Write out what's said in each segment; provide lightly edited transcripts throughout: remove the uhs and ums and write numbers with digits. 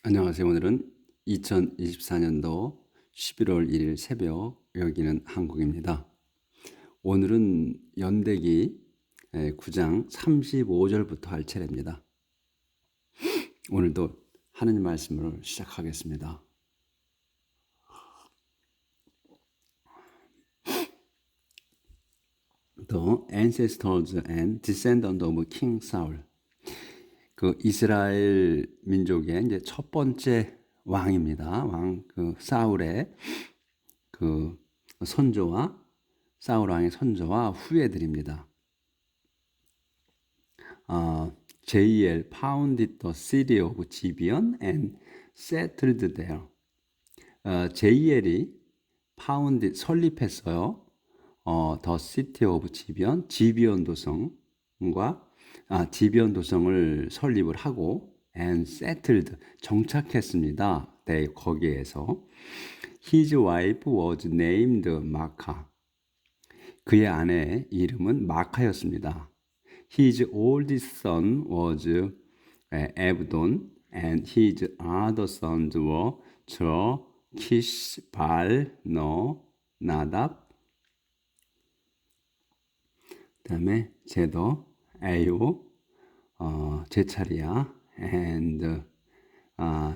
안녕하세요. 오늘은 2024년도 11월 1일 새벽, 여기는 한국입니다. 오늘은 연대기 9장 35절부터 할 차례입니다. 오늘도 하느님 말씀을 시작하겠습니다. The ancestors and descendants of King Saul. 그 이스라엘 민족의 이제 첫 번째 왕입니다. 사울의 그 선조와 사울 왕의 선조와 후예들입니다. Jael founded the city of Gibeon and settled there. Jael이 설립했어요. The city of Gibeon, 지비온 도성을 설립을 하고 and settled, 정착했습니다. 거기에서 His wife was named 마카. 그의 아내의 이름은 마카였습니다. His oldest son was Abdon, and his other sons were Kish, Baal, Nadab. 그다음에 제도, 에요, 제차리야, and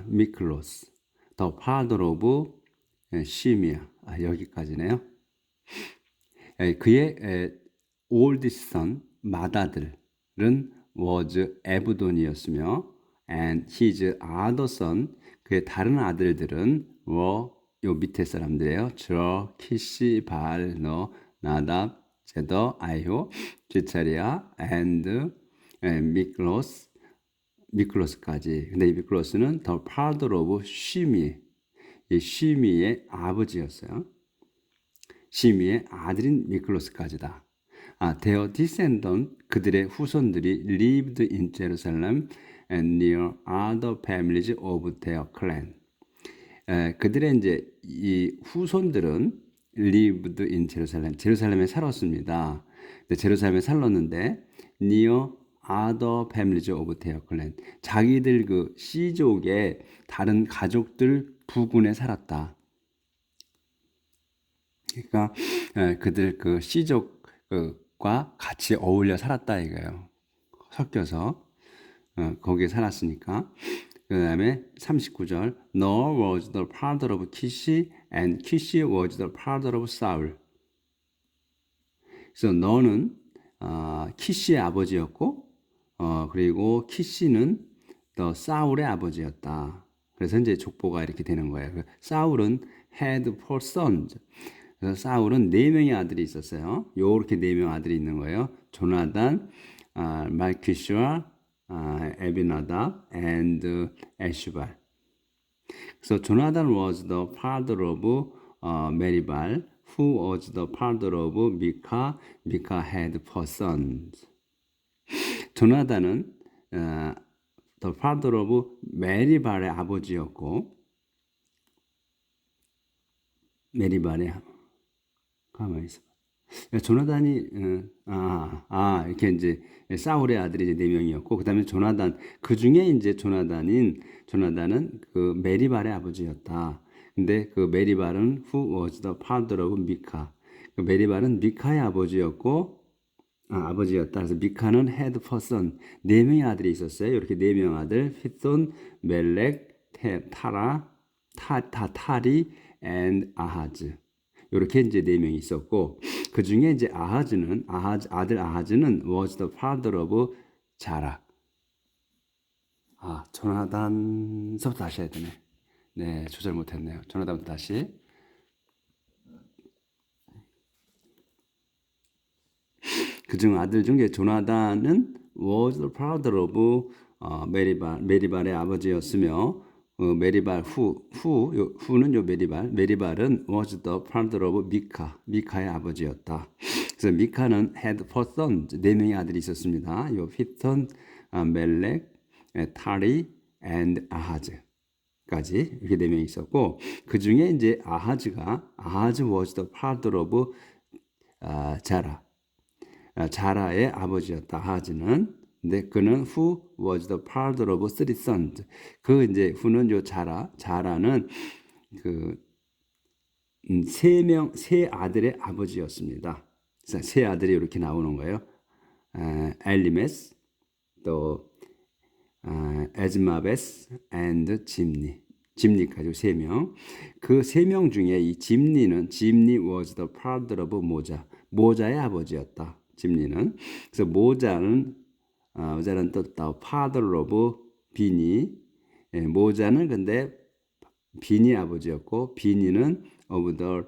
미클로스, the father of 시미야. 여기까지네요. 그의 oldest son, 맏아들은 was 에브돈이었으며 and his other son, 그의 다른 아들들은 were, 요 밑에 사람들이에요. 키시, 바알, 나답, 제더, 아이호, 제차리야, and 미클로스까지. 근데 이 미클로스는 the father of 시미, 이 시미의 아버지였어요. 시미의 아들인 미클로스까지다. their descendants, 그들의 후손들이 lived in Jerusalem and near other families of their clan. 그들의 이제 이 후손들은 lived in Jerusalem, 제루살렘에 살았습니다. 제루살렘에 살았는데 near other families of their clan, 자기들 그 씨족의 다른 가족들 부군에 살았다. 그러니까 그들 그 씨족과 같이 어울려 살았다 이거예요. 섞여서 거기에 살았으니까. 그 다음에 39절 Nor was the father of Kish, and Kish was the father of Saul. 그래서 너는 키시의 아버지였고, 그리고 키시는 더 사울의 아버지였다. 그래서 이제 족보가 이렇게 되는 거예요. 사울은 had four sons. 그래서 사울은 4명의 아들이 있었어요. 요렇게 4명 아들이 있는 거예요. 조나단, 말키슈아, 에비나답, and 에슈발. 그래서 조나단 was the father of 메리발, who was the father of 미카. 미카 had four sons. 조나단은 the father of 메리발의 아버지였고, 메리발의 가만히 있어. 조나단이 이렇게 이제 사울의 아들이 이제 4명이었고, 그다음에 조나단, 그 중에 이제 조나단은 그 메리발의 아버지였다. 근데 그 메리발은 who was the father of 미카. 그 메리발은 미카의 아버지였고, 아버지였다. 그래서 미카는 had four son, 4명의 아들이 있었어요. 이렇게 4명 아들, 휘손, 멜렉, 타리, and 아하즈. 이렇게 이제 4명이 있었고, 그 중에 이제 아들 아하즈는 was the father of 자라. 조나단서부터 다시 해야 되네. 네, 조절 못했네요. 조나단부터 다시. 그중 아들 중에 조나단은 was the father of 메리발의 아버지였으며, 메리발 후는 요 메리발은 was the father of 미카의 아버지였다. 그래서 미카는 had four sons, 4명의 아들이 있었습니다. 요 피톤, 멜렉, 타리, and 아하즈까지 이렇게 4명이 있었고, 그 중에 이제 아하즈 was the father of 자라. 자라의 아버지였다. 아하즈는 근데 그는 who was the father of three sons. 그 이제 who는 요 자라는 그 세 아들의 아버지였습니다. 그래서 세 아들이 이렇게 나오는 거예요. 엘리메스, 또 에즈마베스, and 짐니까지 세 명. 그 세 명 중에 이 짐니 was the father of 모자의 아버지였다. 짐니는. 그래서 모자는 또 father of 비니. 모자는 근데 비니 아버지였고 비니는 of the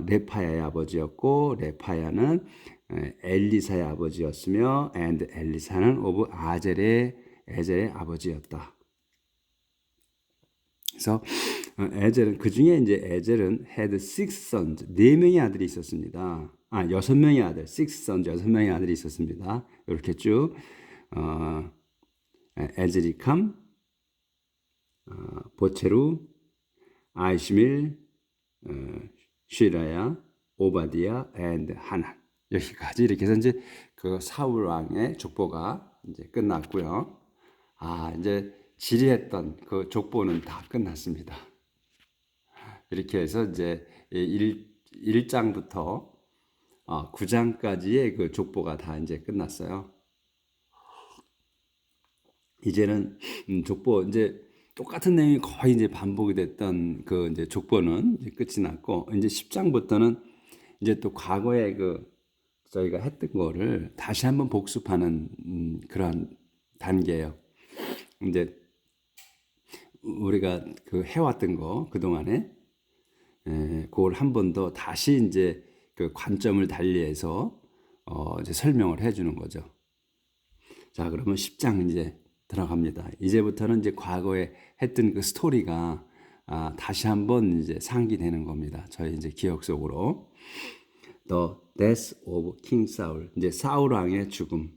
레파야의 아버지였고 레파야는 엘리사의 아버지였으며 and 엘리사는 of 에젤의 아버지였다. 그래서 에젤은 그 중에 이제 에젤은 had six sons 네 명의 아들이 있었습니다. 여섯 명의 아들, six sons 여섯 명의 아들이 있었습니다. 이렇게 쭉 에즈리캄, 보체루, 아이시밀, 쉬라야, 오바디아, and 하난 여기까지 이렇게 해서 이제 그 사울 왕의 족보가 이제 끝났고요. 이제 지리했던 그 족보는 다 끝났습니다. 이렇게 해서 이제 1장부터 9장까지의 그 족보가 다 이제 끝났어요. 이제는 족보 이제 똑같은 내용이 거의 이제 반복이 됐던 그 이제 족보는 이제 끝이 났고 이제 10장부터는 이제 또 과거에 그 저희가 했던 거를 다시 한번 복습하는 그런 단계예요. 이제 우리가 그 해왔던 거 그동안에 그걸 한 번 더 다시 이제 그 관점을 달리해서 이제 설명을 해주는 거죠. 자, 그러면 10장 이제 들어갑니다. 이제부터는 이제 과거에 했던 그 스토리가 다시 한번 이제 상기되는 겁니다. 저희 이제 기억 속으로. The Death of King Saul. 이제 사울 왕의 죽음.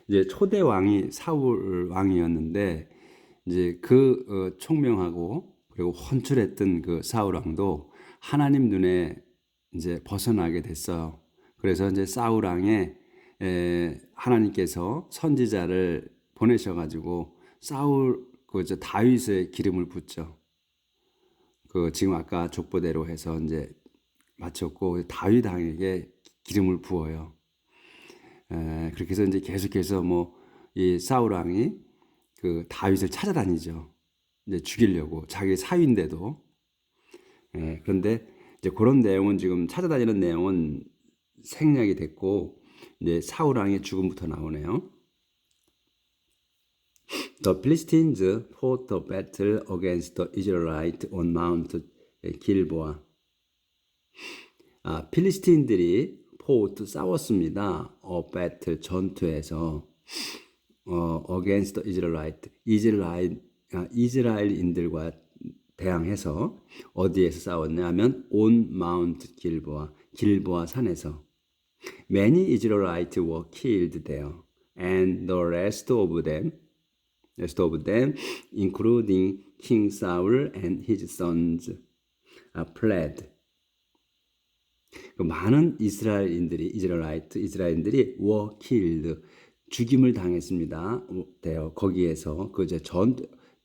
이제 초대 왕이 사울 왕이었는데 이제 그 총명하고 그리고 헌칠했던 그 사울 왕도 하나님 눈에 이제 벗어나게 됐어요. 그래서 이제 사울 왕에 하나님께서 선지자를 보내셔가지고 사울 그 다윗의 기름을 붓죠. 그 지금 아까 족보대로 해서 이제 마쳤고 다윗 왕에게 기름을 부어요. 그렇게 해서 이제 계속해서 뭐 이 사울 왕이 그 다윗을 찾아다니죠. 이제 죽이려고 자기 사위인데도. 그런데 이제 그런 내용은 지금 찾아다니는 내용은 생략이 됐고 이제 사울 왕의 죽음부터 나오네요. The Philistines fought a battle against the Israelites on Mount Gilboa. 필리스틴들이 싸웠습니다. battle 전투에서 against the Israelites 이스라엘인들과 대항해서 어디에서 싸웠냐면 on Mount 길보아 산에서 many Israelites were killed there and the rest of them including King Saul and his sons fled. 많은 이스라엘인들이 were killed 죽임을 당했습니다. 거기에서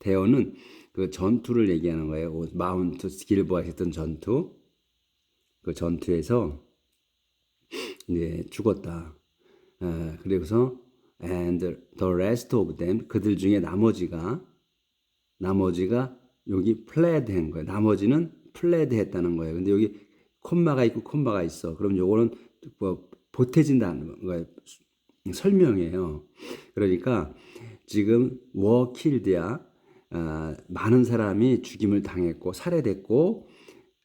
대어는 그 전투를 얘기하는 거예요. 마운트 길보아에서 했던 전투. 그 전투에서 이제 죽었다. 그리고서 and the rest of them 그들 중에 나머지가 여기 fled 한 거예요. 나머지는 fled 했다는 거예요. 근데 여기 콤마가 있고 콤마가 있어. 그럼 요거는 뭐 보태진다는 거예요. 설명이에요. 그러니까 지금 were killed야 많은 사람이 죽임을 당했고 살해됐고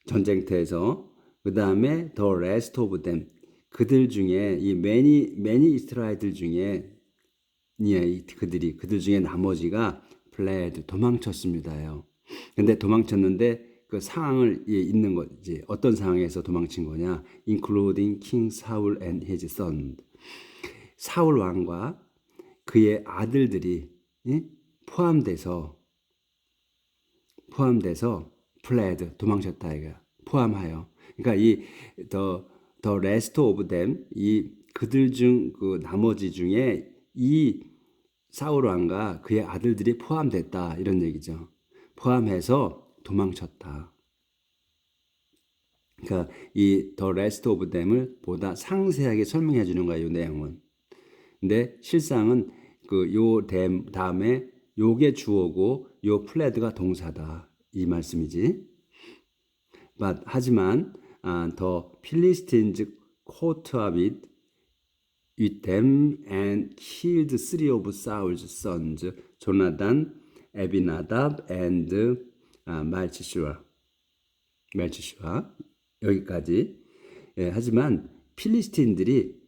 전쟁터에서 그 다음에 the rest of them 그들 중에 이 many 이스라엘들 중에 그들 중에 나머지가 fled 도망쳤습니다요. 근데 도망쳤는데 그 상황을 있는 거지. 어떤 상황에서 도망친 거냐? including King Saul and his son. 사울 왕과 그의 아들들이 포함돼서 fled 도망쳤다 이거 포함하여. 그러니까 이 the rest of them 이 그들 중 그 나머지 중에 이 사울 왕과 그의 아들들이 포함됐다 이런 얘기죠. 포함해서 도망쳤다. 그러니까 이 The Rest of Them을 보다 상세하게 설명해 주는 거예요, 이 내용은. 근데 실상은 그 요 다음에 요게 주어고 요 플레드가 동사다 이 말씀이지. 하지만 the Philistines caught up with them and killed three of Saul's sons, Jonathan, Abinadab, and 말치슈아. 여기까지. 예, 하지만 필리스틴들이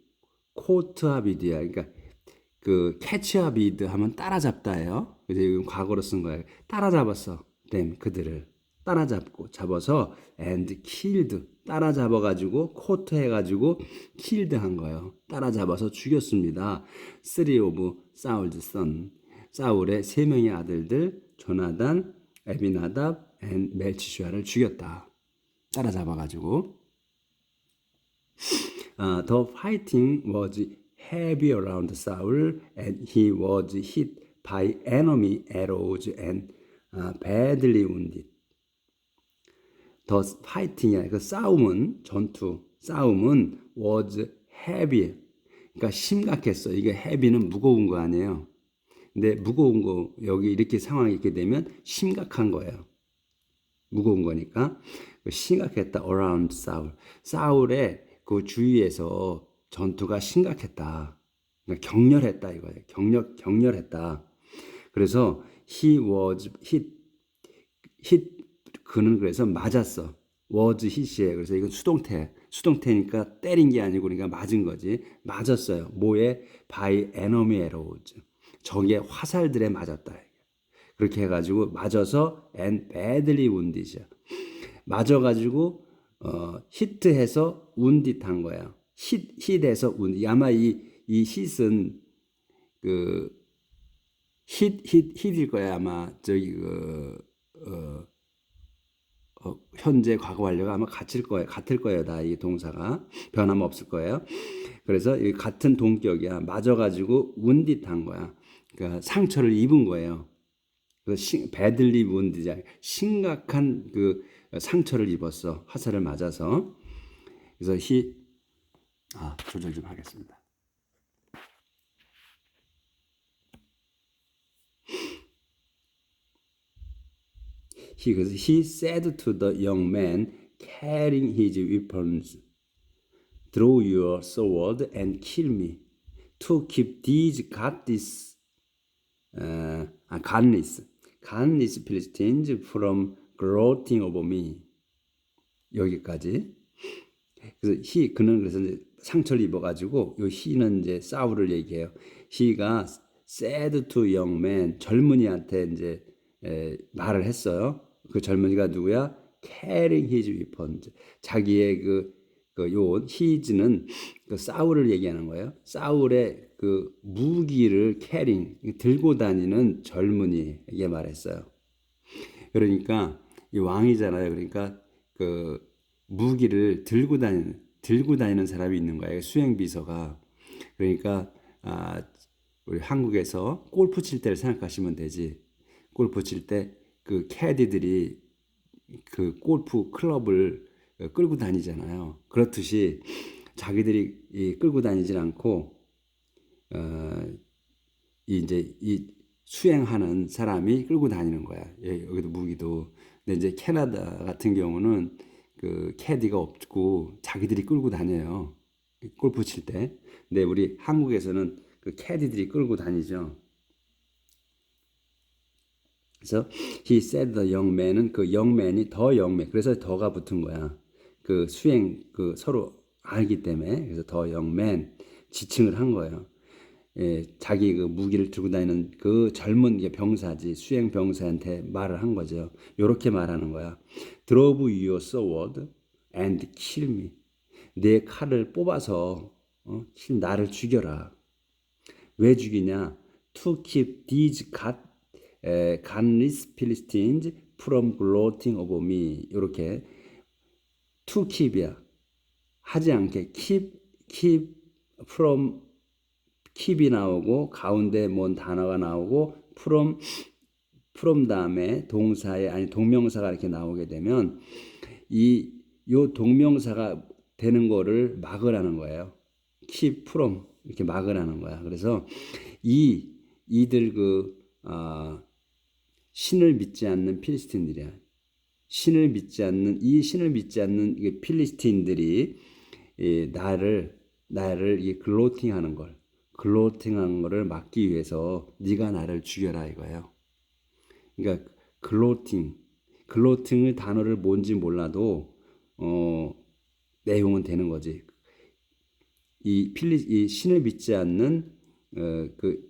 코트아비드야. 그러니까 그 캐치아비드 하면 따라잡다예요. 그래서 이건 과거로 쓴 거예요. 따라잡았어. 그들을 따라잡고 잡아서 and killed 따라잡아가지고 코트 해가지고 killed 한 거예요. 따라잡아서 죽였습니다. Three of Saul's son 사울의 세 명의 아들들 조나단, 에비나답, and 멜치슈아를 죽였다. 따라잡아가지고 the fighting was heavy around Saul, and he was hit by enemy arrows and badly wounded. The fighting이야. 그 싸움은 싸움은 was heavy. 그러니까 심각했어. 이게 heavy는 무거운 거 아니에요. 근데 무거운 거 여기 이렇게 상황이 있게 되면 심각한 거예요. 무거운 거니까 심각했다. around Saul. 사울의 그 주위에서 전투가 심각했다. 그러니까 격렬했다 이거예요. 격렬했다. 그래서 he was hit 그는 그래서 맞았어. was hit이에요. 그래서 이건 수동태니까 때린 게 아니고 그러니까 맞은 거지. 맞았어요. 뭐에? by enemy arrows. 적의 화살들에 맞았다. 그렇게 해가지고 맞아서 and badly wounded. 맞아가지고 히트해서 운딧한 거야. hit해서 아마 이 hit은 그 hit일 거야. 아마 저기 현재 과거 완료가 아마 같을 거예요. 다 이 동사가 변함없을 거예요. 그래서 이 같은 동격이야. 맞아가지고 운딧한 거야. 그러니까 상처를 입은 거예요. 배들리 wound이자 심각한 그 상처를 입었어. 화살을 맞아서. 그래서 조절 좀 하겠습니다. He said to the young man carrying his weapons, "Draw your sword and kill me, to keep these godless Philistines from gloating over me." 여기까지. 그래서 그는 그래서 이제 상처를 입어가지고 요 he는 이제 사울을 얘기해요. he가 said to young man 젊은이한테 이제 말을 했어요. 그 젊은이가 누구야? carrying his weapons. 자기의 요 his는 그 사울을 얘기하는 거예요. 사울의 그 무기를 carrying 들고 다니는 젊은이에게 말했어요. 그러니까 이 왕이잖아요. 그러니까 그 무기를 들고 다니는 사람이 있는 거예요. 수행 비서가. 그러니까 우리 한국에서 골프 칠 때를 생각하시면 되지. 골프 칠 때 그 캐디들이 그 골프 클럽을 끌고 다니잖아요. 그렇듯이 자기들이 끌고 다니질 않고 이제 이 수행하는 사람이 끌고 다니는 거야. 여기도 무기도. 근데 이제 캐나다 같은 경우는 그 캐디가 없고 자기들이 끌고 다녀요. 골프 칠 때. 근데 우리 한국에서는 그 캐디들이 끌고 다니죠. 그래서 he said the young man은 그 young man이 the young man. 그래서 더가 붙은 거야. 그 수행 그 서로 알기 때문에. 그래서 the young man 지칭을 한 거예요. 자기 그 무기를 들고 다니는 그 젊은 병사지 수행 병사한테 말을 한 거죠. 요렇게 말하는 거야. Draw your sword and kill me. 내 칼을 뽑아서 나를 죽여라. 왜 죽이냐? To keep these godless Philistines from gloating over me. 요렇게 to keep이야. 하지 않게 keep from keep이 나오고 가운데 뭔 단어가 나오고 from 다음에 동사에 아니 동명사가 이렇게 나오게 되면 요 동명사가 되는 거를 막으라는 거예요. keep from 이렇게 막으라는 거야. 그래서 이들 신을 믿지 않는 필리스틴들이야. 신을 믿지 않는 이 필리스틴들이 나를 이 글로팅하는 거를 막기 위해서 네가 나를 죽여라 이거예요. 그러니까 글로팅을 단어를 뭔지 몰라도 내용은 되는 거지. 이 신을 믿지 않는 그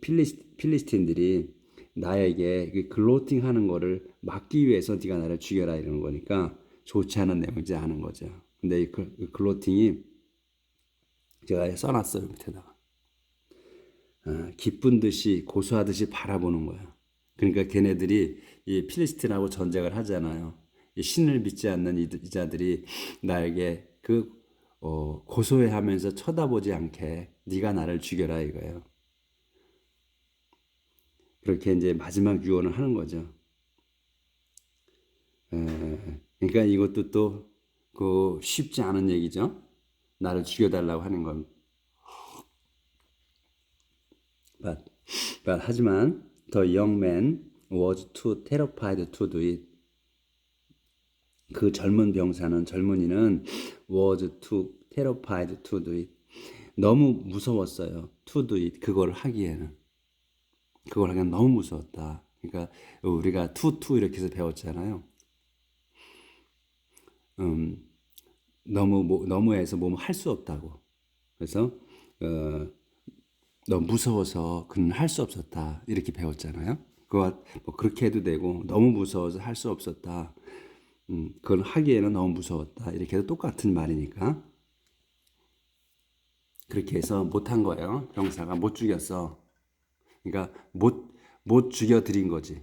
필리스틴들이 나에게 그 글로팅하는 거를 막기 위해서 네가 나를 죽여라 이러는 거니까 좋지 않은 내용이지 않은 거죠. 근데 이 글로팅이 제가 써놨어요 밑에다가 기쁜 듯이 고소하듯이 바라보는 거야. 그러니까 걔네들이 이 필리스틴하고 전쟁을 하잖아요. 이 신을 믿지 않는 이자들이 나에게 고소해하면서 쳐다보지 않게 네가 나를 죽여라 이거예요. 그렇게 이제 마지막 유언을 하는 거죠. 그러니까 이것도 또 쉽지 않은 얘기죠. 나를 죽여달라고 하는 건. But 하지만 the young man was too terrified to do it. 그 젊은이는 was too terrified to do it. 너무 무서웠어요. to do it. 그걸 하기에는 너무 무서웠다. 그러니까 우리가 to 이렇게 해서 배웠잖아요. 너무해서 뭐 할 수 없다고. 그래서 너무 무서워서 그는 할 수 없었다 이렇게 배웠잖아요. 그거 뭐 그렇게 해도 되고 너무 무서워서 할 수 없었다. 그걸 하기에는 너무 무서웠다 이렇게 해도 똑같은 말이니까 그렇게 해서 못한 거예요. 병사가 못 죽였어. 그러니까 못 죽여드린 거지.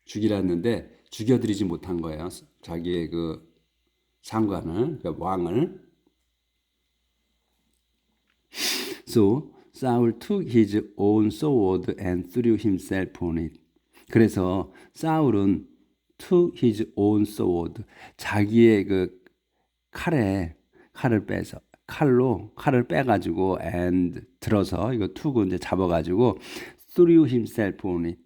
죽이라 했는데 죽여드리지 못한 거예요. 자기의 그 상관을, 그 왕을. So Saul took his own sword and threw himself on it. 그래서 사울은 took his own sword, 자기의 그 칼을 빼가지고 and 들어서 이거 took 이제 잡아가지고 threw himself on it.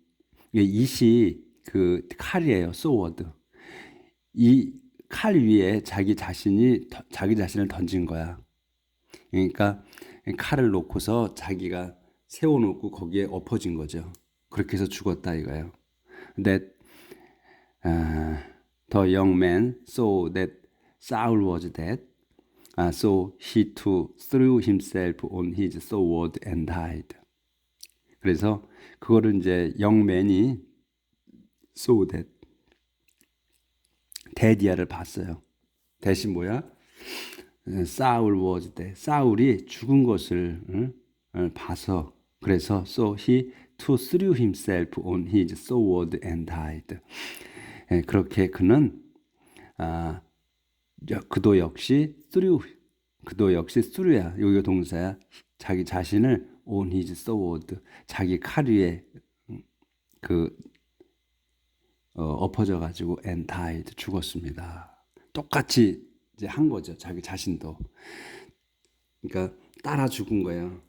이시 그 칼이에요, sword. 이 칼 위에 자기 자신을 던진 거야. 그러니까 칼을 놓고서 자기가 세워놓고 거기에 엎어진 거죠. 그렇게 해서 죽었다 이거예요. That the young man saw that Saul was dead, so he too threw himself on his sword and died. 그래서 그거를 이제 영맨이 saw that 데디아를 봤어요. 대신 뭐야? 사울 was dead. 사울이 죽은 것을 봐서 그래서 so he too threw himself on his sword and died. 그렇게 그는 그도 역시 through야. 여기가 동사야. 자기 자신을 on his sword, 자기 칼 위에 엎어져 가지고 and died, 죽었습니다. 똑같이 이제 한 거죠. 자기 자신도. 그러니까 따라 죽은 거예요.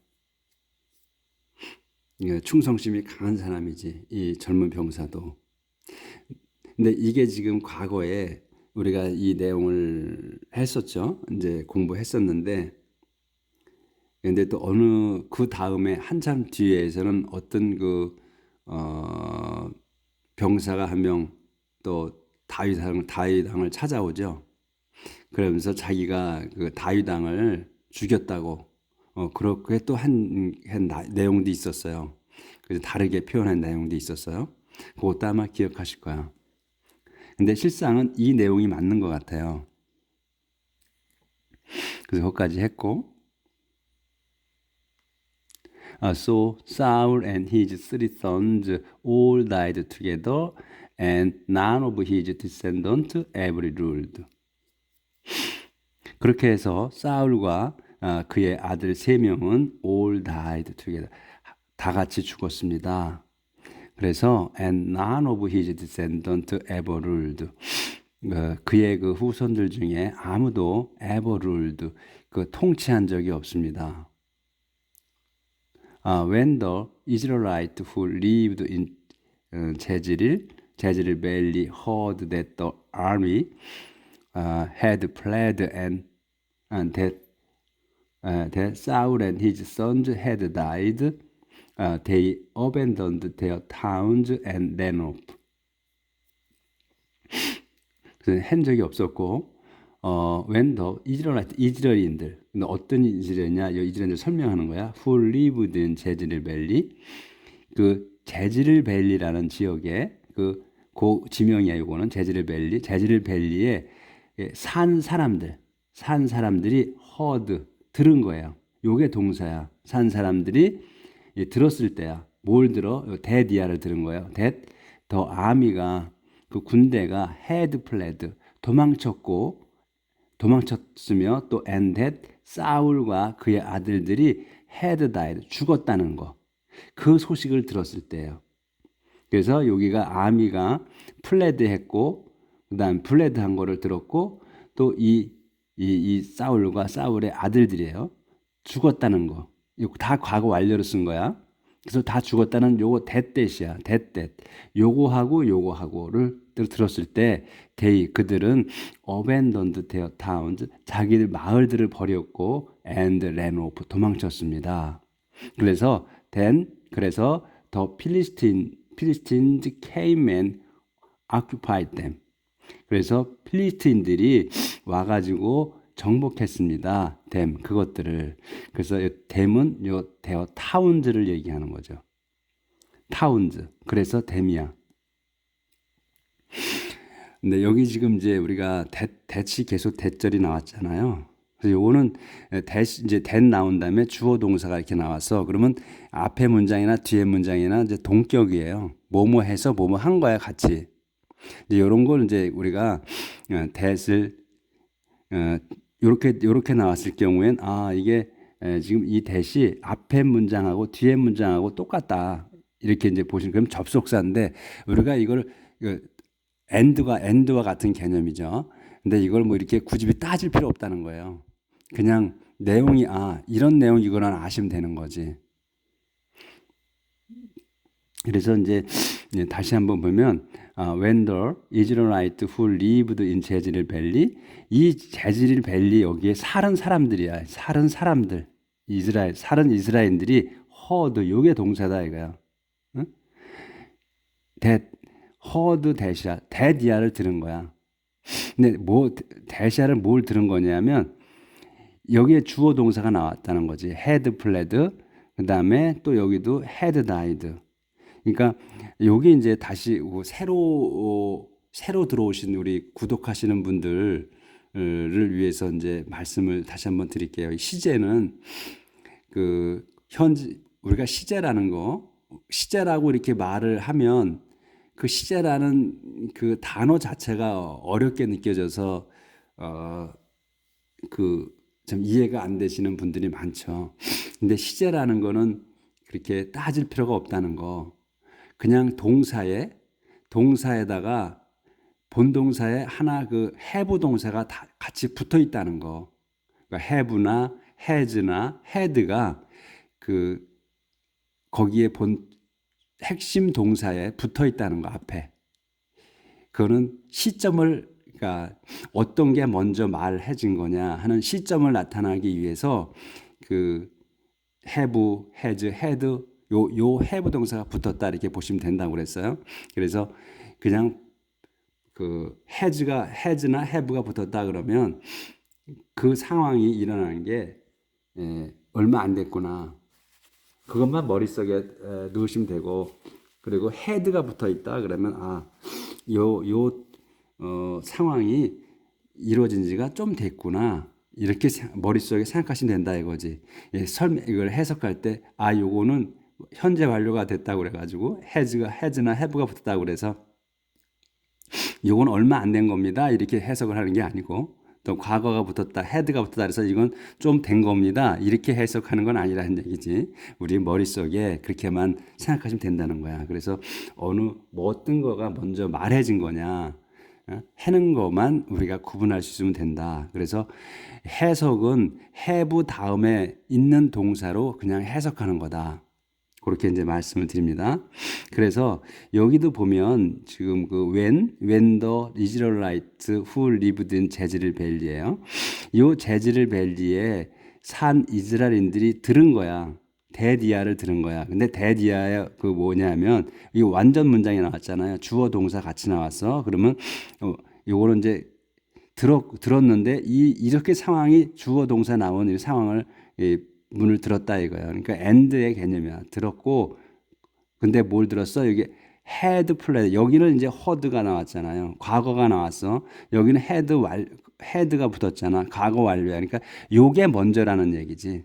충성심이 강한 사람이지. 이 젊은 병사도. 근데 이게 지금 과거에 우리가 이 내용을 했었죠. 이제 공부했었는데, 근데 또 그 다음에 한참 뒤에서는 어떤 병사가 한 명 또 다윗 왕을 찾아오죠. 그러면서 자기가 그 다윗 왕을 죽였다고 그렇게 또 한 내용도 있었어요. 그래서 다르게 표현한 내용도 있었어요. 그것도 아마 기억하실 거야. 근데 실상은 이 내용이 맞는 것 같아요. 그래서 거기까지 했고, So Saul and his 3 sons all died together, and none of his descendants ever ruled. 그렇게 해서 사울과 그의 아들 세 명은 all died together. 다 같이 죽었습니다. 그래서 and none of his descendants ever ruled. 그의 그 후손들 중에 아무도 ever ruled, 그 통치한 적이 없습니다. When the Israelites who lived in Jezreel Valley heard that the army had fled and that Saul and his sons had died, they abandoned their towns and ran off. 한 적이 없었고, when the Israelite, 이스라엘인들, 근데 어떤 이스라엘이냐? 이 이스라엘을 설명하는 거야. Who lived in Jezreel Valley, 그 제즈릴 밸리라는 지역에 그 지명이야. 이거는 제즈릴 밸리에 산 사람들이 heard, 들은 거예요. 요게 동사야. 산 사람들이 들었을 때야. 뭘 들어? 데디아를 들은 거예요. that the army가, 그 군대가 had fled, 도망쳤으며 또 and that 사울과 그의 아들들이 had died, 죽었다는 거. 그 소식을 들었을 때예요. 그래서 여기가 아미가 플레드 했고, 그 다음 플레드 한 거를 들었고, 또 이 사울과 사울의 아들들이에요. 죽었다는 거. 이거 다 과거 완료로 쓴 거야. 그래서 다 죽었다는 요거 대댓이야. 대댓. 요거하고를 들었을 때 그들은 abandoned their towns, 자기들 마을들을 버렸고 and ran off, 도망쳤습니다. 그래서 the Philistines came and occupied them. 그래서 필리스틴들이 와가지고 정복했습니다. 그것들을. 그래서 댐은 대어 타운즈를 얘기하는 거죠. 타운즈. 그래서 댐이야. 근데 여기 지금 이제 우리가 대치 계속 대절이 나왔잖아요. 그래서 요거는 이제 나온 다음에 주어 동사가 이렇게 나와서 그러면 앞에 문장이나 뒤에 문장이나 이제 동격이에요. 뭐뭐 해서 뭐뭐 한 거야, 같이. 이제 요런 걸 이제 우리가 that을 요렇게 나왔을 경우엔 이게 지금 이 that이 앞에 문장하고 뒤에 문장하고 똑같다. 이렇게 이제 보시면 그럼 접속사인데 우리가 이걸 end와 같은 개념이죠. 근데 이걸 뭐 이렇게 굳이 따질 필요 없다는 거예요. 그냥 내용이 이런 내용이구나 아시면 되는 거지. 그래서 이제 다시 한번 보면 when the Israelites who lived in Jezreel Valley, 이 제즈릴 밸리 여기에 사는 사람들이야. 사는 사람들, 사는 이스라엘인들이 heard, 요게 동사다 이거야. 응? heard that이야를 들은 거야. 근데 that이야를 뭘 들은 거냐면 여기에 주어 동사가 나왔다는 거지. had fled, 그 다음에 또 여기도 had died. 그러니까 여기 이제 다시 새로 들어오신 우리 구독하시는 분들을 위해서 이제 말씀을 다시 한번 드릴게요. 시제는 우리가 시제라고 이렇게 말을 하면 그 시제라는 그 단어 자체가 어렵게 느껴져서 좀 이해가 안 되시는 분들이 많죠. 근데 시제라는 거는 그렇게 따질 필요가 없다는 거. 그냥 동사에다가 본동사에 하나 have 동사가 다 같이 붙어 있다는 거. 그러니까 have나 has나 had가 거기에 핵심 동사에 붙어 있다는 거 앞에. 그거는 그러니까 어떤 게 먼저 말해진 거냐 하는 시점을 나타나기 위해서 have, has, had 요 have 동사가 붙었다 이렇게 보시면 된다고 그랬어요. 그래서 그냥 has나 have가 붙었다 그러면 그 상황이 일어나는 게 얼마 안 됐구나. 그것만 머릿속에 넣으시면 되고, 그리고 had가 붙어 있다 그러면 상황이 이루어진 지가 좀 됐구나. 이렇게 머릿속에 생각하시면 된다 이거지. 이걸 해석할 때 요거는 현재 완료가 됐다고 그래가지고 has나 have가 붙었다고 그래서 요건 얼마 안 된 겁니다. 이렇게 해석을 하는 게 아니고 또 과거가 붙었다, had가 붙었다 그래서 이건 좀 된 겁니다. 이렇게 해석하는 건 아니라는 얘기지. 우리 머릿속에 그렇게만 생각하시면 된다는 거야. 그래서 뭐 어떤 거가 먼저 말해진 거냐, 하는 것만 우리가 구분할 수 있으면 된다. 그래서 해석은 have 다음에 있는 동사로 그냥 해석하는 거다. 그렇게 이제 말씀을 드립니다. 그래서 여기도 보면 지금 그 when the Israelites who lived in 제즈릴 밸리예요. 이 제즈릴 밸리에 산 이스라엘인들이 들은 거야. 데디아를 들은 거야. 근데 데디아의 그 뭐냐면 이 완전 문장이 나왔잖아요. 주어 동사 같이 나왔어. 그러면 요거는 이제 들었는데 이렇게 상황이 주어 동사 나온 이 상황을 문을 들었다 이거예요. 그러니까 and의 개념이야. 들었고 근데 뭘 들었어? 여기 had played. 여기는 이제 heard가 나왔잖아요. 과거가 나왔어. 여기는 had가 붙었잖아. 과거 완료야. 그러니까 요게 먼저라는 얘기지.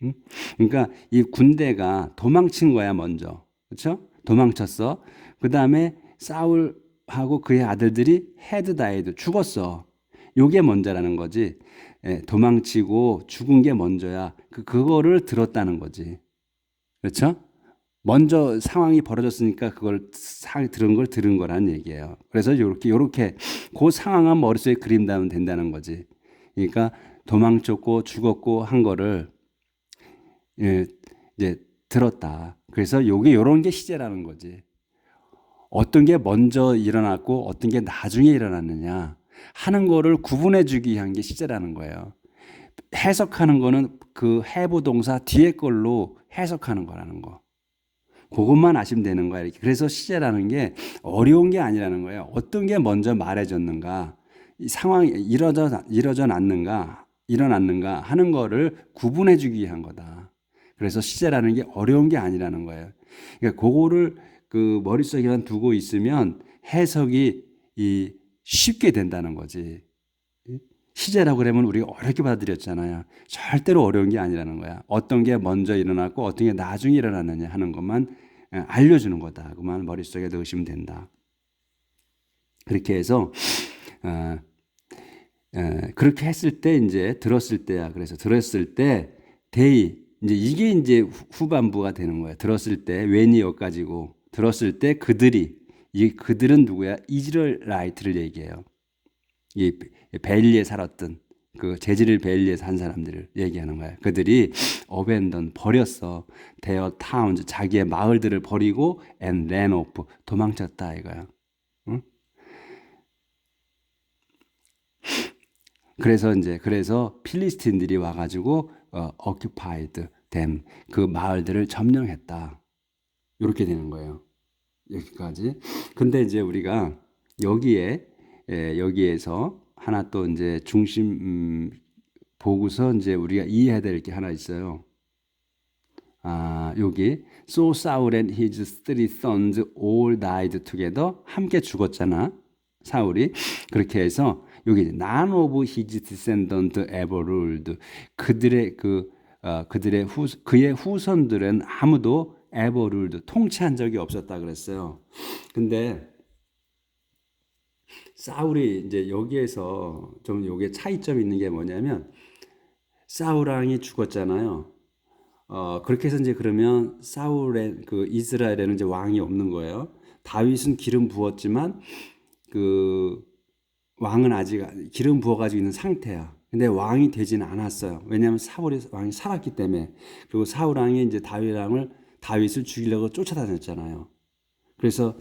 응? 그러니까 이 군대가 도망친 거야 먼저. 그렇죠? 도망쳤어. 그 다음에 사울하고 그의 아들들이 had died. 죽었어. 요게 먼저라는 거지. 도망치고 죽은 게 먼저야. 그거를 들었다는 거지. 그렇죠? 먼저 상황이 벌어졌으니까 그걸 들은 걸 들은 거라는 얘기예요. 그래서 요렇게 그 상황은 머릿속에 그린다면 된다는 거지. 그러니까 도망쳤고 죽었고 한 거를 이제 들었다. 그래서 요런 게 시제라는 거지. 어떤 게 먼저 일어났고 어떤 게 나중에 일어났느냐 하는 거를 구분해 주기 위한 게 시제라는 거예요. 해석하는 거는 그 have 동사 뒤에 걸로 해석하는 거라는 거. 그것만 아시면 되는 거야. 이렇게. 그래서 시제라는 게 어려운 게 아니라는 거예요. 어떤 게 먼저 말해졌는가, 이 상황이 일어났는가 하는 거를 구분해 주기 위한 거다. 그래서 시제라는 게 어려운 게 아니라는 거예요. 그러니까 그거를 그 머릿속에만 두고 있으면 해석이 쉽게 된다는 거지. 시제라고 그러면 우리가 어렵게 받아들였잖아요. 절대로 어려운 게 아니라는 거야. 어떤 게 먼저 일어났고 어떤 게 나중에 일어났느냐 하는 것만 알려주는 거다. 그만 머릿속에 넣으시면 된다. 그렇게 해서 그렇게 했을 때 이제 들었을 때야. 그래서 들었을 때 they 이제 이게 이제 후반부가 되는 거야. 들었을 때 when이 여기까지고 들었을 때 그들은 누구야? 이스라엘라이트를 얘기해요. 이 벨리에 살았던 그 제지릴 벨리에 산 사람들을 얘기하는 거야. 그들이 어벤던 버렸어. their towns 자기의 마을들을 버리고 and ran off 도망쳤다 이거야. 응? 그래서 필리스틴들이 와가지고 occupied them 그 마을들을 점령했다. 이렇게 되는 거예요. 여기까지. 근데 이제 우리가 여기에서 하나 또 이제 중심 보고서 이제 우리가 이해해야 될 게 하나 있어요. 여기 So Saul and his 3 sons all died together 함께 죽었잖아. 사울이 그렇게 해서 여기 none of his descendants ever ruled 그의 후손들은 아무도 ever ruled 통치한 적이 없었다 그랬어요. 근데 사울이 이제 여기에서 좀 요게 차이점이 있는 게 뭐냐면 사울 왕이 죽었잖아요. 그렇게 해서 이제 그러면 사울의 그 이스라엘에는 이제 왕이 없는 거예요. 다윗은 기름 부었지만 그 왕은 아직 기름 부어가지고 있는 상태야. 근데 왕이 되지는 않았어요. 왜냐하면 왕이 살았기 때문에. 그리고 사울 왕이 이제 다윗을 죽이려고 쫓아다녔잖아요. 그래서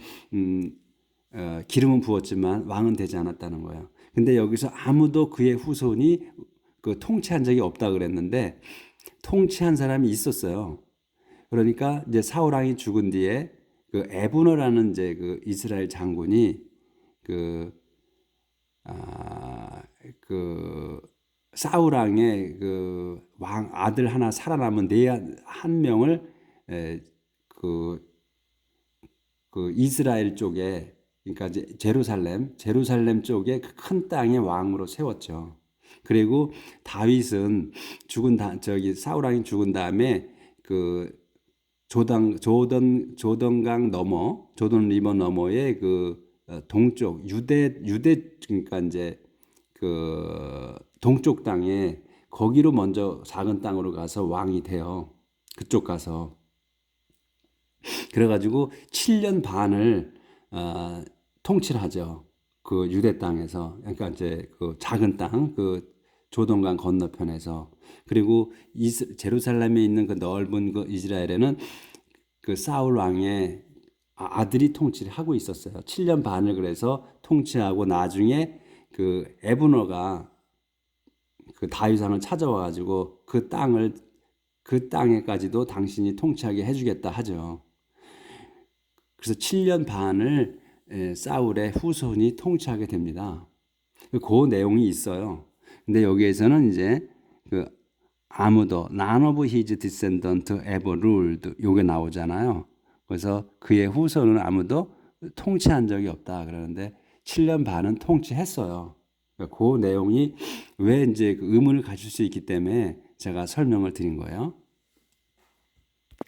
기름은 부었지만 왕은 되지 않았다는 거예요. 근데 여기서 아무도 그의 후손이 그 통치한 적이 없다 그랬는데 통치한 사람이 있었어요. 그러니까 이제 사울 왕이 죽은 뒤에 그 에브너라는 이제 그 이스라엘 장군이 그 사울 왕의 그 왕 아들 하나 살아남은 한 명을 그 이스라엘 쪽에 그러니까 이제 제루살렘 쪽에 그 큰 땅의 왕으로 세웠죠. 그리고 다윗은 사울 왕이 죽은 다음에 그 조던 리버 너머의 그 동쪽 유대 그러니까 이제 그 동쪽 땅에 거기로 먼저 작은 땅으로 가서 왕이 돼요. 그쪽 가서. 그래가지고 7년 반을 통치를 하죠. 그 유대 땅에서. 그러니까 이제 그 작은 땅, 그 조동강 건너편에서. 그리고 제루살렘에 있는 그 넓은 그 이스라엘에는 그 사울 왕의 아들이 통치를 하고 있었어요. 7년 반을 그래서 통치하고 나중에 그 에브너가 그 다윗왕을 찾아와 가지고 그 땅에까지도 당신이 통치하게 해주겠다 하죠. 그래서 7년 반을 사울의 후손이 통치하게 됩니다. 그 내용이 있어요. 근데 여기에서는 이제 그 아무도 none of his descendant ever ruled 요게 나오잖아요. 그래서 그의 후손은 아무도 통치한 적이 없다 그러는데 7년 반은 통치했어요. 그 내용이 왜 이제 그 의문을 가질 수 있기 때문에 제가 설명을 드린 거예요.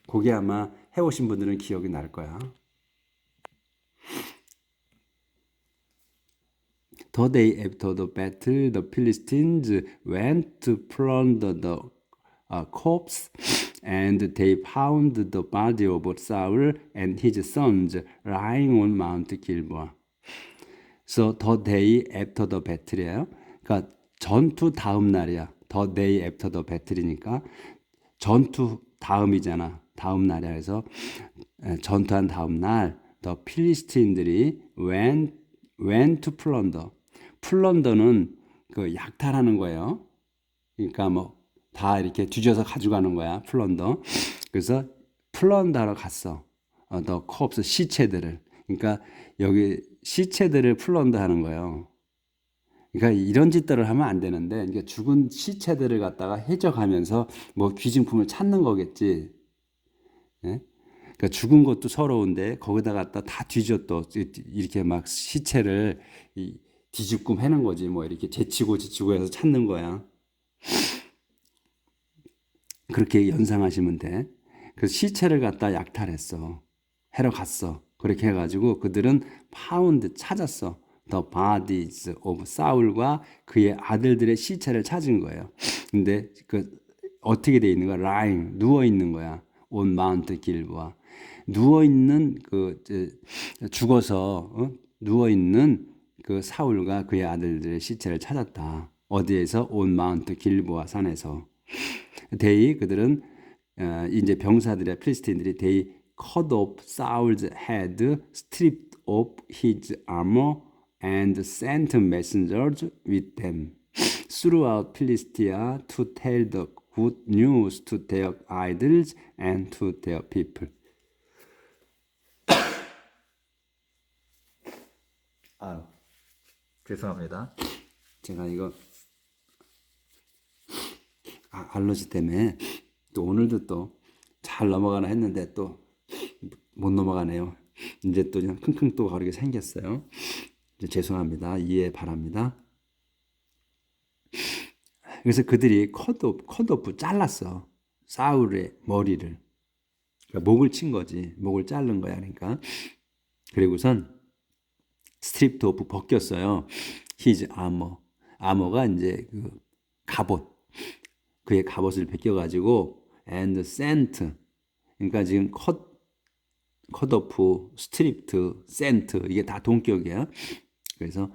그게 아마 해오신 분들은 기억이 날 거야. The day after the battle, the Philistines went to plunder the corpse, and they found the body of Saul and his sons lying on Mount Gilboa. So the day after the battle이에요. 그러니까 전투 다음 날이야. The day after the battle이니까 전투 다음이잖아. 다음 날이야. 그래서 전투한 다음 날 the 필리스틴들이 went to plunder. 플런더는 그 약탈하는 거예요. 그러니까 뭐 다 이렇게 뒤져서 가져가는 거야. 플런더. 그래서 플런더하러 갔어. the corpse 시체들을. 그러니까 여기 시체들을 플런더하는 거예요. 그러니까 이런 짓들을 하면 안 되는데, 그러니까 죽은 시체들을 갖다가 해적하면서 뭐 귀중품을 찾는 거겠지. 예? 그러니까 죽은 것도 서러운데 거기다 갖다 다 뒤져 또 이렇게 막 시체를 뒤집고 해는 거지. 뭐 이렇게 제치고 해서 찾는 거야. 그렇게 연상하시면 돼. 그래서 시체를 갖다 약탈했어. 해러 갔어. 그렇게 해가지고 그들은 파운드 찾았어. The bodies of 사울과 그의 아들들의 시체를 찾은 거예요. 근데 그 어떻게 돼 있는 거야? lying 누워 있는 거야. on Mount Gilboa. 누워 있는 그 죽어서 누워 있는 그 사울과 그의 아들들의 시체를 찾았다. 어디에서? on Mount Gilboa 산에서. 그들은 이제 병사들의 필리스틴들이 they cut off Saul's head, stripped off his armor, and sent messengers with them throughout Philistia to tell the good news to their idols and to their people. 아유, 죄송합니다. 제가 이거 알러지 때문에 또 오늘도 또 잘 넘어가나 했는데 또 못 넘어가네요. 이제 또 그냥 킁킁 또 거리게 생겼어요. 이제 죄송합니다. 이해 바랍니다. 그래서 그들이 컷오프 잘랐어. 사울의 머리를. 그러니까 목을 친 거지. 목을 자른 거야. 그러니까. 그리고선 스트립트 오프 벗겼어요. 히즈 아머가 이제 그 갑옷. 그의 갑옷을 벗겨가지고 and sent 그러니까 지금 컷오프, 스트립트, 센트 이게 다 동격이야. 그래서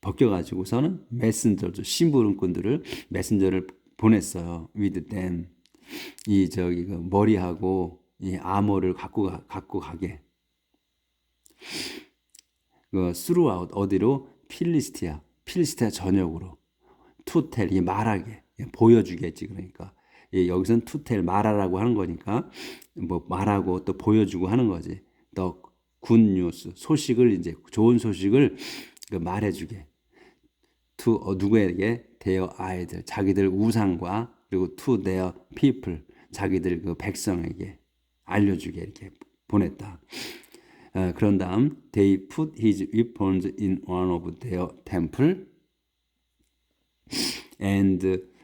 벗겨가지고서는 메신저죠. 심부름꾼들을 메신저를 보냈어요. with them 이 저기 그 머리하고 이 아머를 갖고 가게. 그 throughout 어디로? 필리스티아 전역으로 투텔 이 말하게 보여주겠지. 그러니까 여기선 투텔 말하라고 하는 거니까 뭐 말하고 또 보여주고 하는 거지. 더 굿뉴스 소식을 이제 좋은 소식을 말해주게. to 누구에게? their 아이들 자기들 우상과 그리고 to their people 자기들 그 백성에게 알려주게 이렇게 보냈다. 그런 다음 they put his weapons in one of their temple and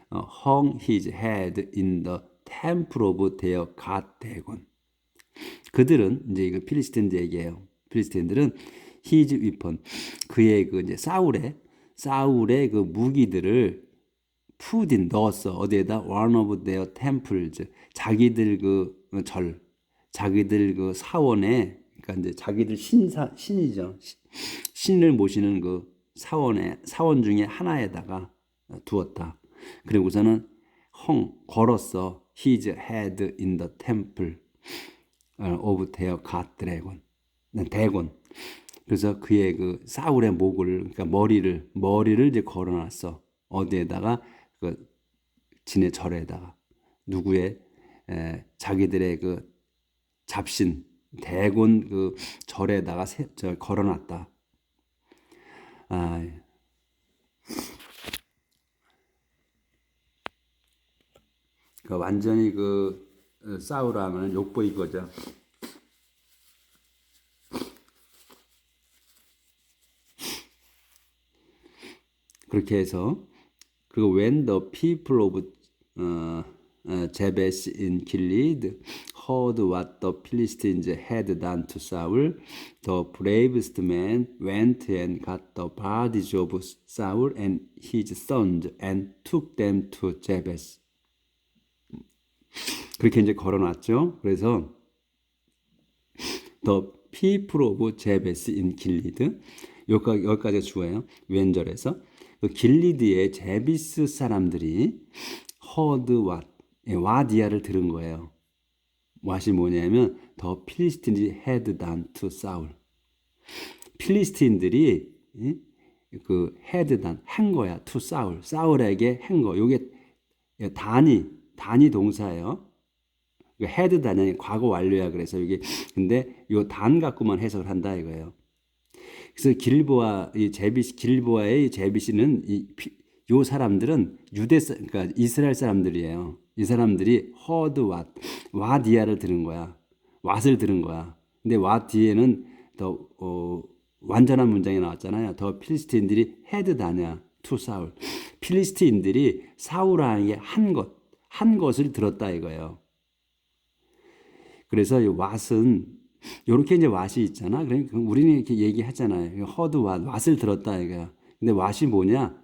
hung his head in the temple of their god Dagon. 그들은 이제 이거 필리스틴들 얘기예요. 필리스틴들은 his weapon 그의 그 이제 사울의 그 무기들을 푸딘 넣었어. 어디에다? one of their temples. 자기들 그 자기들 그 사원에, 그러니까 이제 자기들 신이죠. 신을 모시는 그 사원 중에 하나에다가 두었다. 그리고서는 걸었어. His head in the temple of their god dragon. 대곤. 그래서 그의 그 사울의 목을, 그러니까 머리를 이제 걸어놨어. 어디에다가? 그 진의 절에다가. 누구의? 자기들의 그 잡신 대곤 그 절에다가 걸어놨다. 아, 그 완전히 그 사울하면 욕보인 거죠. 그렇게 해서 그리고 when the people of Jabes in Gilead heard what the Philistines had done to Saul, the bravest man went and got the bodies of Saul and his sons and took them to Jabes. 그렇게 이제 걸어놨죠. 그래서 the people of Jabes in Gilead, 여기까지 주어예요. 왼절에서 그 길리드의 제비스 사람들이 heard what, 와디아를 들은 거예요. what이 뭐냐면 the Philistines had done to Saul. 필리스틴들이 그 had done 한 거야. to Saul. 사울에게 한 거. 요게 단위 동사예요. had done이 과거 완료야. 그래서 이게 근데 요 단 갖고만 해석을 한다 이거예요. 그래서 길보아의 제비시는 요 사람들은 그러니까 이스라엘 사람들이에요. 이 사람들이 heard 와디아를 들은 거야. 왓을 들은 거야. 근데 왓 뒤에는 더 완전한 문장이 나왔잖아요. 더 필리스틴들이 had 다냐 to 사울. 필리스틴들이 사울에게 한 것을 들었다 이거예요. 그래서 이 왓은 요렇게 이제 왓이 있잖아. 그러니까 우리는 이렇게 얘기하잖아요. 허드 왓을 들었다 이거야. 근데 왓이 뭐냐?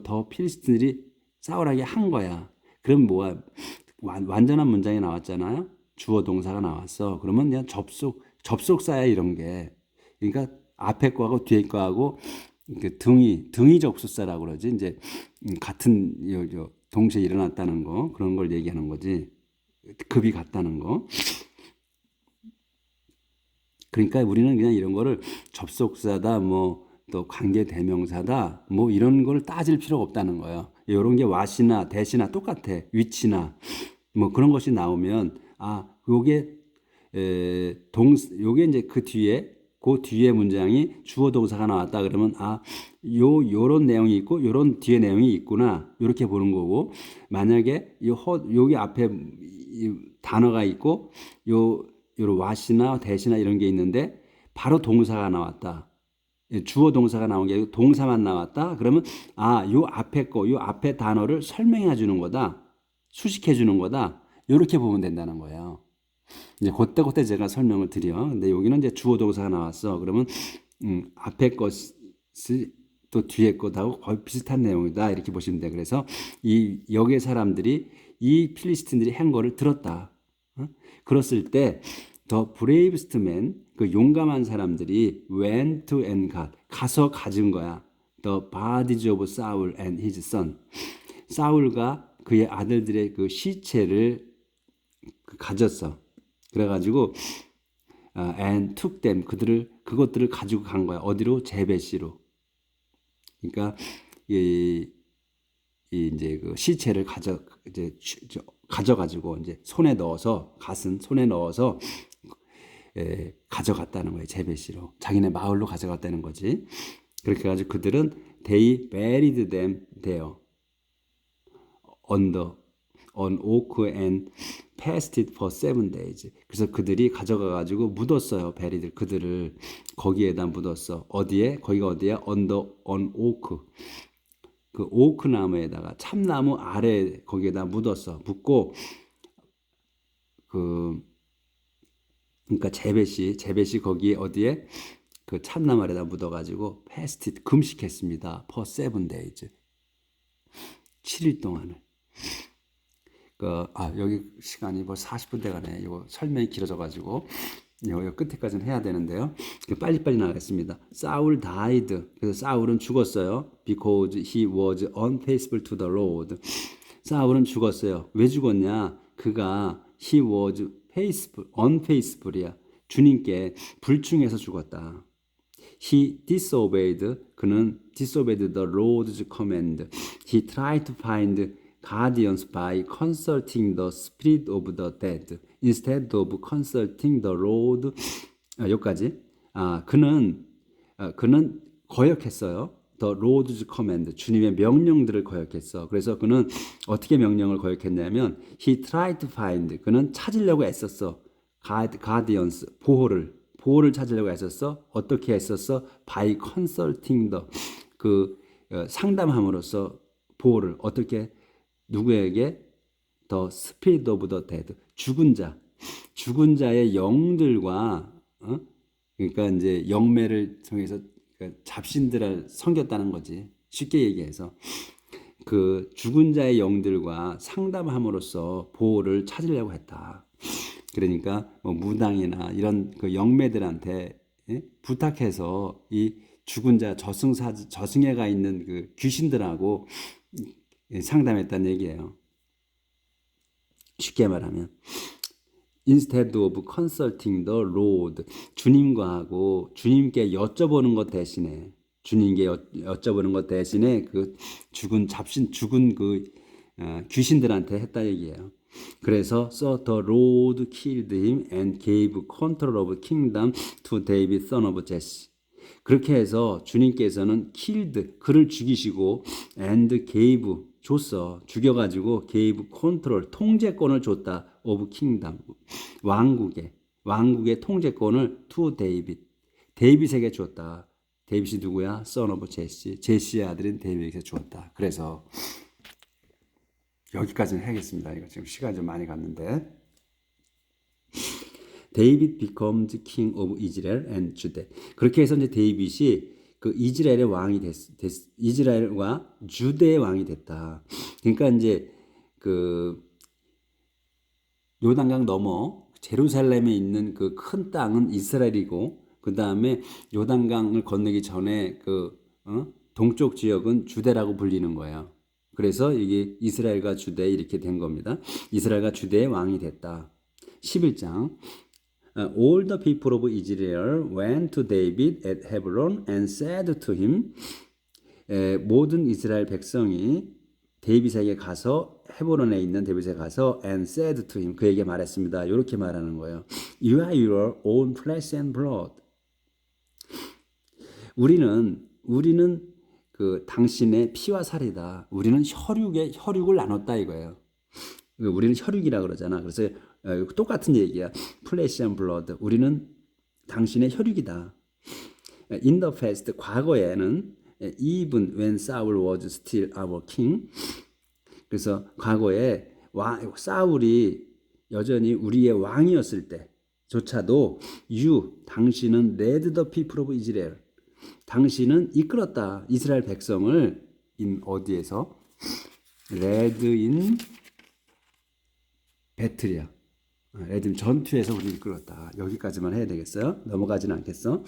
더 필리스틴들이 사울에게 한 거야. 그럼 뭐야? 완전한 문장이 나왔잖아요. 주어 동사가 나왔어. 그러면 그냥 접속사야 이런 게. 그러니까 앞에 거하고 뒤에 거하고 그 등이 접속사라고 그러지. 이제 같은 동시에 일어났다는 거 그런 걸 얘기하는 거지. 급이 같다는 거. 그러니까 우리는 그냥 이런 거를 접속사다, 뭐 또 관계 대명사다, 뭐 이런 걸 따질 필요가 없다는 거예요. 이런 게 what이나 that이나 똑같아. which나 뭐 그런 것이 나오면 요게 요게 이제 그 뒤에 문장이 주어 동사가 나왔다 그러면 요런 내용이 있고 요런 뒤에 내용이 있구나. 이렇게 보는 거고 만약에 여기 앞에 단어가 있고 요런 what이나 that이나 이런 게 있는데 바로 동사가 나왔다. 주어 동사가 나온 게 아니고 동사만 나왔다. 그러면 요 앞에 단어를 설명해 주는 거다. 수식해 주는 거다. 이렇게 보면 된다는 거예요. 이제 그때 제가 설명을 드려. 근데 여기는 이제 주어 동사가 나왔어. 그러면 앞에 것이 또 뒤에 것하고 거의 비슷한 내용이다. 이렇게 보시면 돼. 그래서 여기의 사람들이 이 필리스틴들이 한 거를 들었다. 그랬을 때 The bravest man, 그 용감한 사람들이 went and 가서 가진 거야. The bodies of Saul and his son. 사울과 그의 아들들의 그 시체를 가졌어. 그래가지고 and took them, 그것들을 가지고 간 거야. 어디로? 제베시로. 그러니까 이제 그 시체를 가져가지고 이제 갓은 손에 넣어서 가져갔다는 거예요. 제베시로. 자기네 마을로 가져갔다는 거지. 그렇게 해가지고 그들은 they buried them there on oak and passed it for 7 days. 그래서 그들이 가져가가지고 묻었어요. 그들을 거기에다 묻었어. 어디에? 거기가 어디야? on oak. 그 오크 나무에다가 참나무 아래 거기에다 묻고 그러니까 제벳이 거기에 어디에 그 참나물에다 묻어가지고 패스티드 금식했습니다. for 7 days 7일 동안을. 여기 시간이 벌써 40분 돼가네. 이거 설명이 길어져가지고 이거 끝에까지는 해야 되는데요. 빨리빨리 나가겠습니다. 사울 died. 그래서 사울은 죽었어요. Because he was unfaithful to the Lord. 사울은 죽었어요. 왜 죽었냐? 그가 he was faithful, unfaithful이야. 주님께 불충해서 죽었다. He disobeyed. 그는 disobeyed the Lord's command. He tried to find guardians by consulting the spirit of the dead instead of consulting the Lord. 여기까지. 그는 거역했어요. The Lord's command. 주님의 명령들을 거역했어. 그래서 그는 어떻게 명령을 거역했냐면 he tried to find. 그는 찾으려고 애썼어. guardians. 보호를 찾으려고 애썼어. 어떻게 애썼어? By consulting the. 상담함으로써 보호를 어떻게 누구에게? The spirit of the dead. 죽은 자의 영들과 그러니까 이제 영매를 통해서 잡신들을 섬겼다는 거지. 쉽게 얘기해서 그 죽은 자의 영들과 상담함으로써 보호를 찾으려고 했다. 그러니까 뭐 무당이나 이런 그 영매들한테 부탁해서 이 죽은 자 저승에 가 있는 그 귀신들하고 상담했다는 얘기예요. 쉽게 말하면 instead of consulting the Lord. 주님께 여쭤보는 것 대신에 그 죽은 귀신들한테 했다 얘기예요. 그래서 so the Lord killed him and gave control of kingdom to David son of Jesse. 그렇게 해서 주님께서는 killed 그를 죽이시고 and gave 줬어. 죽여가지고 gave control 통제권을 줬다. of kingdom 왕국의 통제권을 to David 데이빗에게 줬다. 데이빗이 누구야? son of Jesse 제시의 아들인 데이빗에게 주었다. 그래서 여기까지는 해야겠습니다. 이거 지금 시간이 좀 많이 갔는데 David becomes king of Israel and Judah. 그렇게 해서 이제 데이빗이 그 이스라엘의 왕이 이스라엘과 주대의 왕이 됐다. 그러니까 이제 그 요단강 넘어 제루살렘에 있는 그 큰 땅은 이스라엘이고 그 다음에 요단강을 건너기 전에 동쪽 지역은 주대라고 불리는 거예요. 그래서 이게 이스라엘과 주대 이렇게 된 겁니다. 이스라엘과 주대의 왕이 됐다. 11장 All the people of Israel went to David at Hebron and said to him. 모든 이스라엘 백성이 데이빗에게 가서 헤브론에 있는 데이빗에 가서 and said to him. 그에게 말했습니다. 이렇게 말하는 거예요. You are your own flesh and blood. 우리는 그 당신의 피와 살이다. 우리는 혈육을 나눴다 이거예요. 우리는 혈육이라 그러잖아. 그래서 똑같은 얘기야. Flesh and blood. 우리는 당신의 혈육이다. In the past, 과거에는 even when Saul was still our king. 그래서 과거에 사울이 여전히 우리의 왕이었을 때조차도 당신은 led the people of Israel. 당신은 이끌었다. 이스라엘 백성을 어디에서? led in 배틀이야. 레드 전투에서 우리를 이끌었다. 여기까지만 해야 되겠어요? 넘어가지는 않겠어?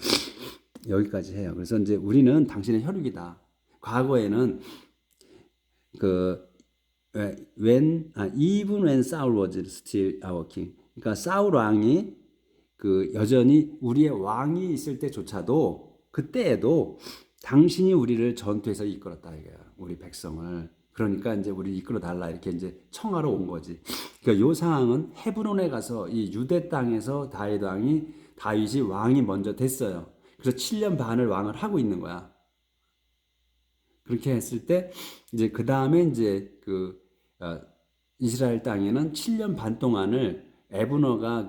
여기까지 해요. 그래서 이제 우리는 당신의 혈육이다. 과거에는 even when Saul was still our king. 그러니까 사울 왕이 여전히 우리의 왕이 있을 때조차도 그때에도 당신이 우리를 전투에서 이끌었다 이거야. 우리 백성을. 그러니까 이제 우리 이끌어 달라 이렇게 이제 청하러 온 거지. 그러니까 요 상황은 헤브론에 가서 이 유대 땅에서 다윗이 왕이 먼저 됐어요. 그래서 7년 반을 왕을 하고 있는 거야. 그렇게 했을 때 이제 그 다음에 이제 이스라엘 땅에는 7년 반 동안을 에브너가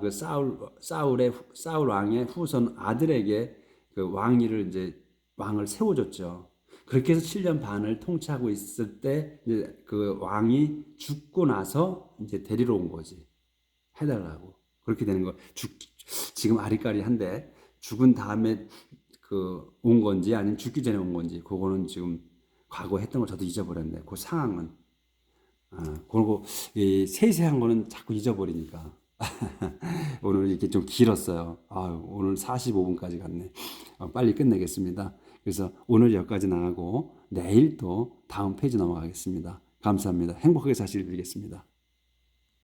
사울 왕의 후손 아들에게 왕위를 이제 왕을 세워줬죠. 그렇게 해서 7년 반을 통치하고 있을 때 이제 그 왕이 죽고 나서 이제 데리러 온 거지. 해달라고. 그렇게 되는 거. 지금 아리까리한데 죽은 다음에 그 온 건지 아니면 죽기 전에 온 건지 그거는 지금 과거 했던 걸 저도 잊어버렸네. 그 상황은 그리고 이 세세한 거는 자꾸 잊어버리니까 오늘 이렇게 좀 길었어요. 오늘 45분까지 갔네. 빨리 끝내겠습니다. 그래서 오늘 여기까지 나가고 내일 또 다음 페이지 넘어가겠습니다. 감사합니다. 행복하게 사시길 빌겠습니다.